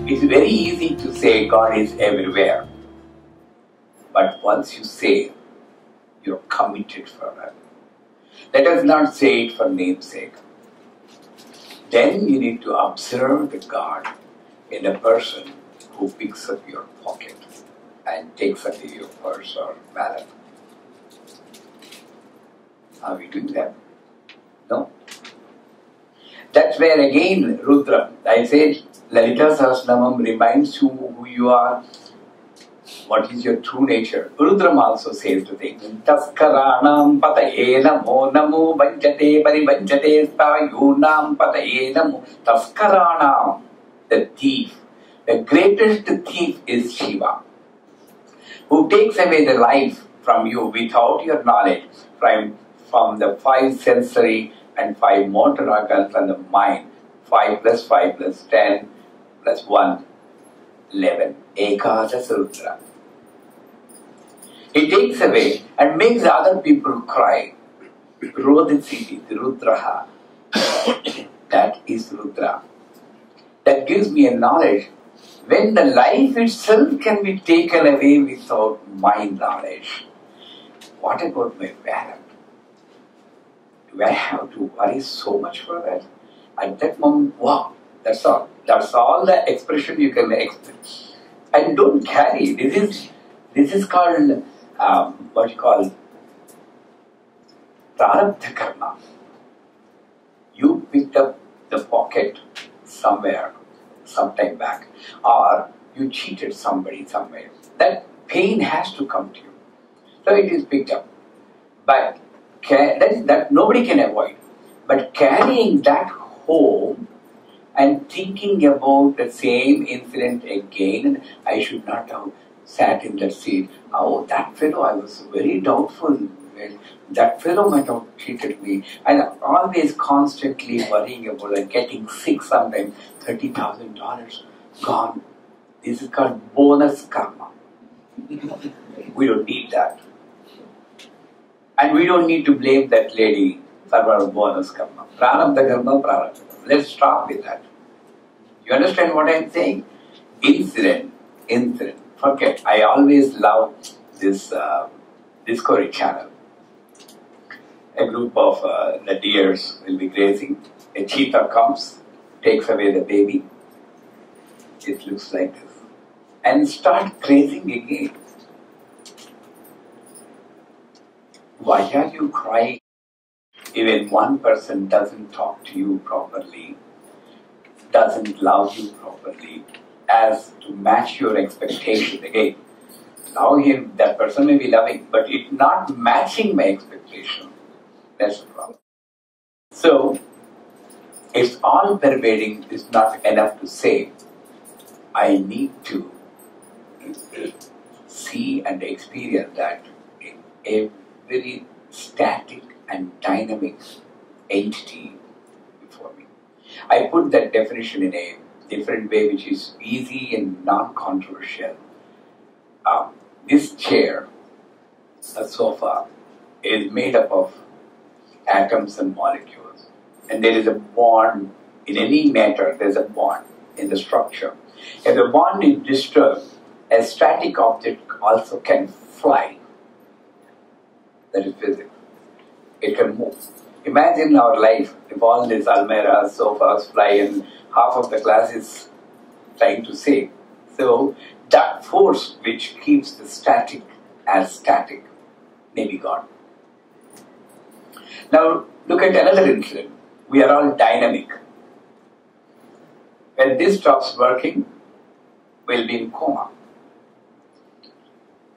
It's very easy to say God is everywhere. But once you say, you're committed for that. Let us not say it for namesake. Then you need to observe the God in a person who picks up your pocket and takes away your purse or wallet. Are we doing that? No. That's where again Rudra, I said Lalita Sahasranamam reminds you who you are, what is your true nature. Rudram also says the thing. Taskaranam pataye namo namo vanchate parivanchate stayunam pataye namo. Taskaranam, the thief. The greatest thief is Shiva, who takes away the life from you without your knowledge, from the 5 sensory and 5 motor organs and the mind. 5 plus 5 plus 10 plus 1, 11. Ekadasa Rudra. He takes away and makes other people cry. Roditsiti, Rudraha. That is Rudra. That gives me a knowledge. When the life itself can be taken away without my knowledge, what about my wallet? Do I have to worry so much for that? At that moment, wow, that's all. That's all the expression you can express. And don't carry. This is called, what you call, prarabdha karma. You picked up the pocket somewhere, sometime back, or you cheated somebody somewhere. That pain has to come to you. So it is picked up. But that nobody can avoid. But carrying that home and thinking about the same incident again, I should not have sat in that seat. Oh, that fellow, I was very doubtful. Well, that fellow might have cheated me. And always constantly worrying about it, getting sick sometimes. $30,000 gone. This is called bonus karma. We don't need that. And we don't need to blame that lady for our bonus karma. Prarabdha karma, prarabdha karma. Let's stop with that. You understand what I'm saying? Incident. Forget. I always love this Discovery Channel. A group of the deers will be grazing. A cheetah comes, takes away the baby. It looks like this. And start grazing again. Why are you crying? Even one person doesn't talk to you properly, doesn't love you properly, as to match your expectation. Again, now him, that person may be loving, but it's not matching my expectation. That's the problem. So, it's all pervading. It's not enough to say, I need to see and experience that in every static and dynamic entity before me. I put that definition in a different way, which is easy and non-controversial. This chair, a sofa, is made up of atoms and molecules. And there is a bond in any matter, there's a bond in the structure. If the bond is disturbed, a static object also can fly. That is physics. It can move. Imagine our life if all these almirahs, sofas fly and half of the class is trying to say. So that force which keeps the static as static may be gone. Now look at another incident. We are all dynamic. When this stops working, we'll be in coma.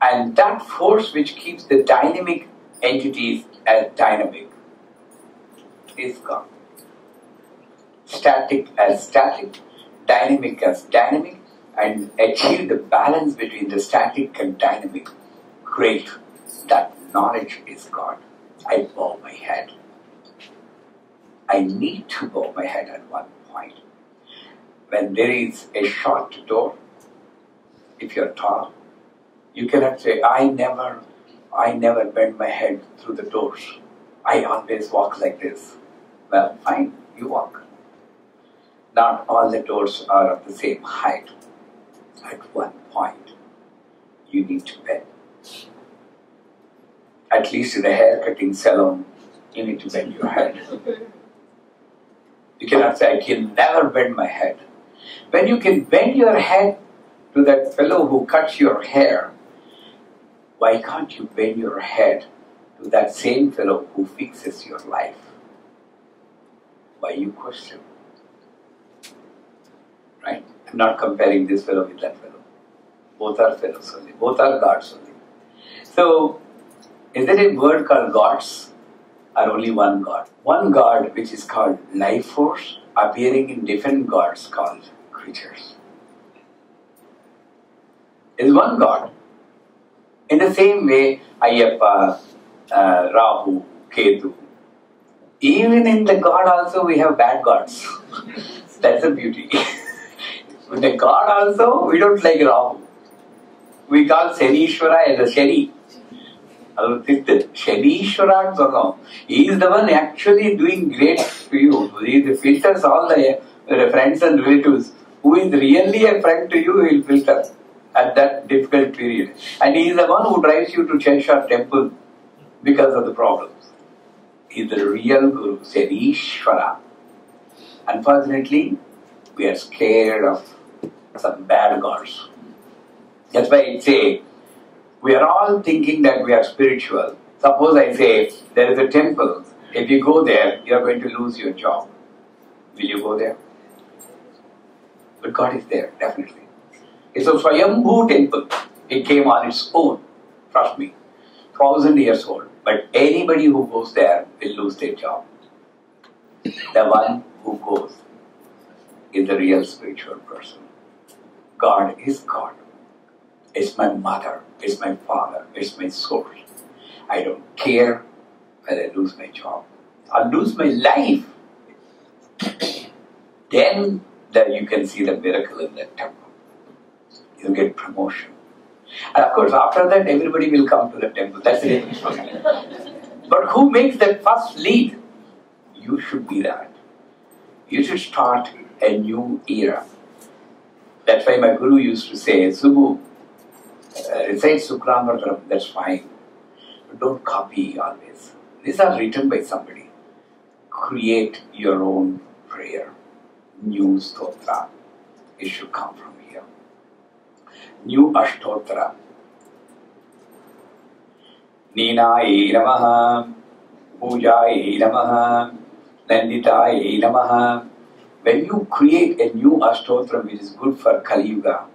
And that force which keeps the dynamic entities as dynamic is gone. Static as static, dynamic as dynamic, and achieve the balance between the static and dynamic. Great. That knowledge is gone. I bow my head. I need to bow my head at one point. When there is a short door, if you're tall, you cannot say, I never bend my head through the doors. I always walk like this. Well, fine, you walk. Not all the doors are of the same height. At one point, you need to bend. At least in a hair-cutting salon, you need to bend your head. You cannot say, I can never bend my head. When you can bend your head to that fellow who cuts your hair, why can't you bend your head to that same fellow who fixes your life? Why you question? Right? I'm not comparing this fellow with that fellow. Both are fellows only. Both are gods only. So, is there a word called gods? Or only one God? One God which is called life force appearing in different gods called creatures. Is one God. In the same way, Ayyappa, Rahu, Ketu. Even in the God also we have bad gods. That's the beauty. With the God also, we don't like Rahu. We call Shanishwara as a Shani. Shanishwara Guru. He is the one actually doing great for you. He filters all the friends and relatives. Who is really a friend to you, he will filter at that difficult period. And he is the one who drives you to church or temple because of the problems. He is the real Guru, Shanishwara. Unfortunately, we are scared of some bad gods. That's why I say, we are all thinking that we are spiritual. Suppose I say, there is a temple. If you go there, you are going to lose your job. Will you go there? But God is there, definitely. It's a Swayambhu temple. It came on its own. Trust me. 1,000 years old. But anybody who goes there will lose their job. The one who goes is the real spiritual person. God is God. It's my mother. It's my father. It's my source. I don't care whether I lose my job. I'll lose my life. Then you can see the miracle in that temple. You get promotion. And of course, after that, everybody will come to the temple. That's the different story. But who makes that first lead? You should be that. You should start a new era. That's why my guru used to say, Subbu, recite Sukramardram, that's fine. But don't copy always. These are written by somebody. Create your own prayer. New stotra. It should come from here. New Ashtotra. Ninaye Namaha, Pujaye Namaha, Nanditaye Namaha. When you create a new Ashtotra which is good for Kali Yuga,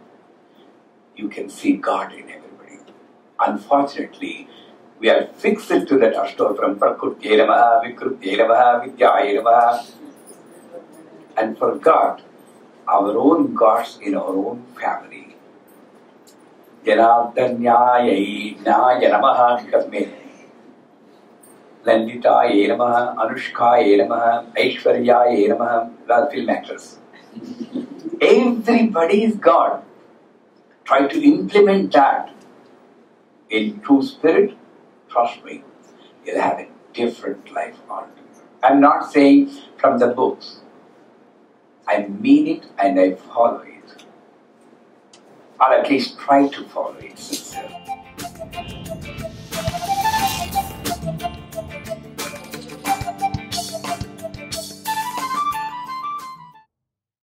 you can see God in everybody. Unfortunately, we are fixed to that Ashtotram, Prakrutye Namaha, Vikrutye Namaha, Vidyaye Namaha, and forgot our own gods in our own family. Janardanyaya Namaha, because me. Nanditaye Namaha, Anushkaye Namaha, Aishwaryaye Namaha, all film actors. Everybody is God. Try to implement that in true spirit. Trust me, you'll have a different life altogether. I'm not saying from the books. I mean it and I follow it. Or at least try to follow it sincerely.